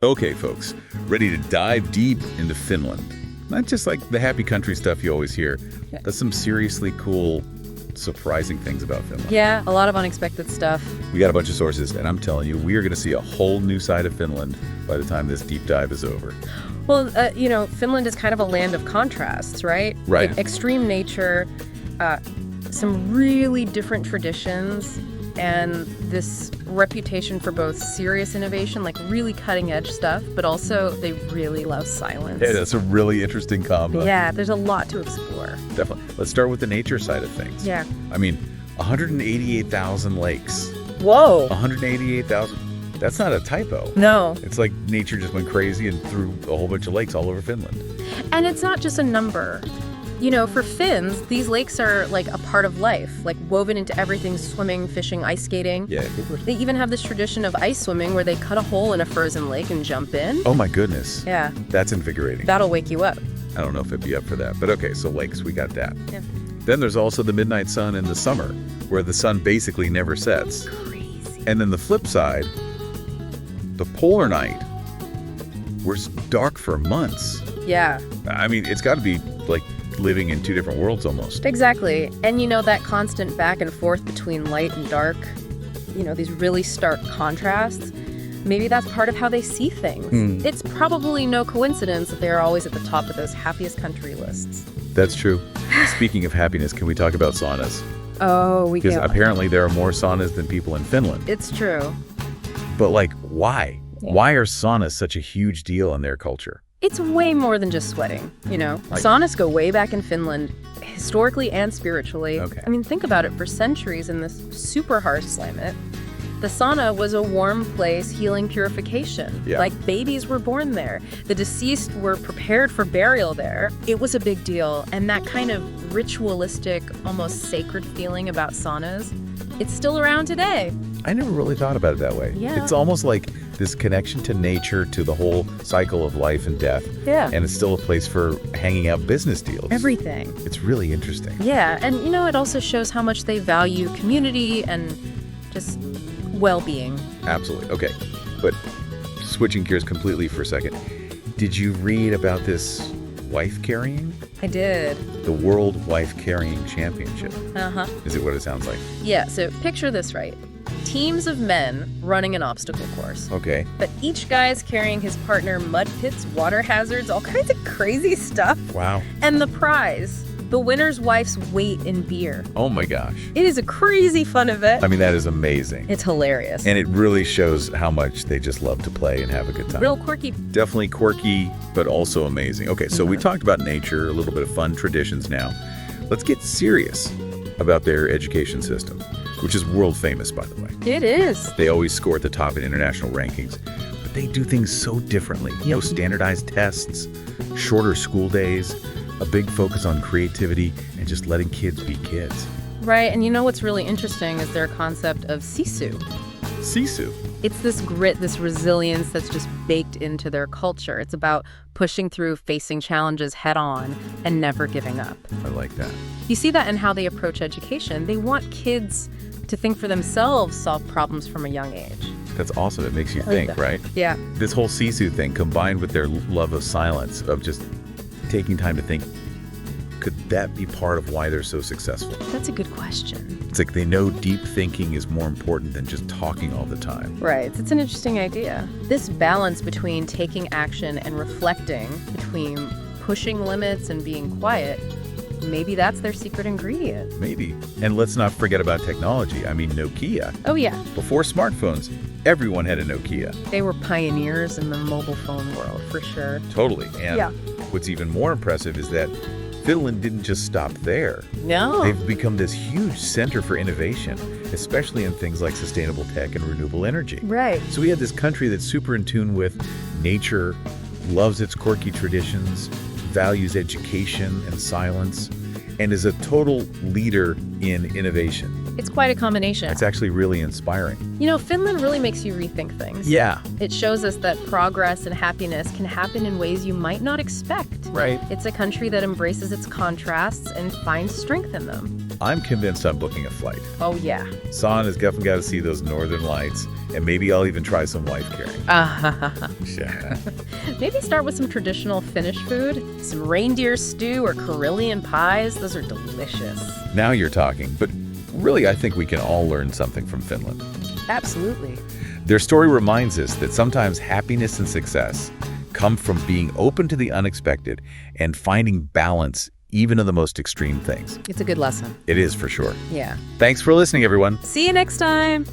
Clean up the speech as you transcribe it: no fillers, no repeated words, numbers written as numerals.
Okay, folks, ready to dive deep into Finland. Not just like the happy country stuff you always hear. Yeah. There's some seriously cool, surprising things about Finland. Yeah, a lot of unexpected stuff. We got a bunch of sources, and I'm telling you, we are going to see a whole new side of Finland by the time this deep dive is over. Well, Finland is kind of a land of contrasts, right? Right. Like extreme nature, some really different traditions, and this reputation for both serious innovation, like really cutting edge stuff, but also they really love silence. Yeah, that's a really interesting combo. Yeah, there's a lot to explore. Definitely. Let's start with the nature side of things. Yeah. I mean, 188,000 lakes. Whoa. 188,000. That's not a typo. No. It's like nature just went crazy and threw a whole bunch of lakes all over Finland. And it's not just a number. You know, for Finns, these lakes are like a part of life, like woven into everything: swimming, fishing, ice skating. Yeah, of course. They even have this tradition of ice swimming where they cut a hole in a frozen lake and jump in. Oh my goodness. Yeah. That's invigorating. That'll wake you up. I don't know if it'd be up for that, but okay, so lakes, we got that. Yeah. Then there's also the midnight sun in the summer, where the sun basically never sets. Crazy. And then the flip side, the polar night, where it's dark for months. Yeah, I mean, it's got to be like living in two different worlds almost. exactly. And that constant back and forth between light and dark, these really stark contrasts, maybe that's part of how they see things. It's probably no coincidence that they're always at the top of those happiest country lists. That's true. Speaking of happiness, can we talk about saunas? Oh, we Because can. apparently there are more saunas than people in Finland. It's true. But like, why? Yeah. Why are saunas such a huge deal in their culture? It's way more than just sweating, Like- Saunas go way back in Finland, historically and spiritually. Okay. I mean, think about it. For centuries in this super harsh climate, the sauna was a warm place, healing, purification. Yeah. Like babies were born there. The deceased were prepared for burial there. It was a big deal. And that kind of ritualistic, almost sacred feeling about saunas, it's still around today. I never really thought about it that way. Yeah. It's almost like this connection to nature, to the whole cycle of life and death. Yeah. And it's still a place for hanging out business deals. Everything. It's really interesting. Yeah, and it also shows how much they value community and just well-being. Absolutely. Okay. But switching gears completely for a second, did you read about this wife carrying? I did. The World Wife Carrying Championship. Uh-huh. Is it what it sounds like? Yeah, so picture this, right? Teams of men running an obstacle course. Okay. But each guy is carrying his partner mud pits, water hazards, all kinds of crazy stuff. Wow. And the prize, the winner's wife's weight in beer. Oh my gosh. It is a crazy fun event. I mean, that is amazing. It's hilarious. And it really shows how much they just love to play and have a good time. Real quirky. Definitely quirky, but also amazing. Okay, so we talked about nature, a little bit of fun traditions now. Let's get serious about their education system, which is world famous, by the way. It is. They always score at the top in international rankings, but they do things so differently. No standardized tests, shorter school days, a big focus on creativity, and just letting kids be kids. Right, and what's really interesting is their concept of sisu. Sisu. It's this grit, this resilience that's just baked into their culture. It's about pushing through, facing challenges head on, and never giving up. I like that. You see that in how they approach education. They want kids to think for themselves, solve problems from a young age. That's awesome. It makes you like think, that. right? Yeah. This whole Sisu thing, combined with their love of silence, of just taking time to think, could that be part of why they're so successful? That's a good question. It's like they know deep thinking is more important than just talking all the time. Right. It's an interesting idea. This balance between taking action and reflecting, between pushing limits and being quiet, maybe that's their secret ingredient. Maybe. And let's not forget about technology. I mean, Nokia. Oh, yeah. Before smartphones, everyone had a Nokia. They were pioneers in the mobile phone world, for sure. Totally. And Yeah. what's even more impressive is that Finland didn't just stop there. No. They've become this huge center for innovation, especially in things like sustainable tech and renewable energy. Right. So we have this country that's super in tune with nature, loves its quirky traditions, values education and silence, and is a total leader in innovation. It's quite a combination. It's actually really inspiring. Finland really makes you rethink things. Yeah. It shows us that progress and happiness can happen in ways you might not expect. Right. It's a country that embraces its contrasts and finds strength in them. I'm convinced I'm booking a flight. Oh, yeah. Son has definitely got to see those northern lights, and maybe I'll even try some wife carrying. Yeah. Maybe start with some traditional Finnish food, some reindeer stew or Karelian pies. Those are delicious. Now you're talking, but really I think we can all learn something from Finland. Absolutely. Their story reminds us that sometimes happiness and success come from being open to the unexpected and finding balance even in the most extreme things. It's a good lesson. It is for sure. Yeah. Thanks for listening, everyone. See you next time.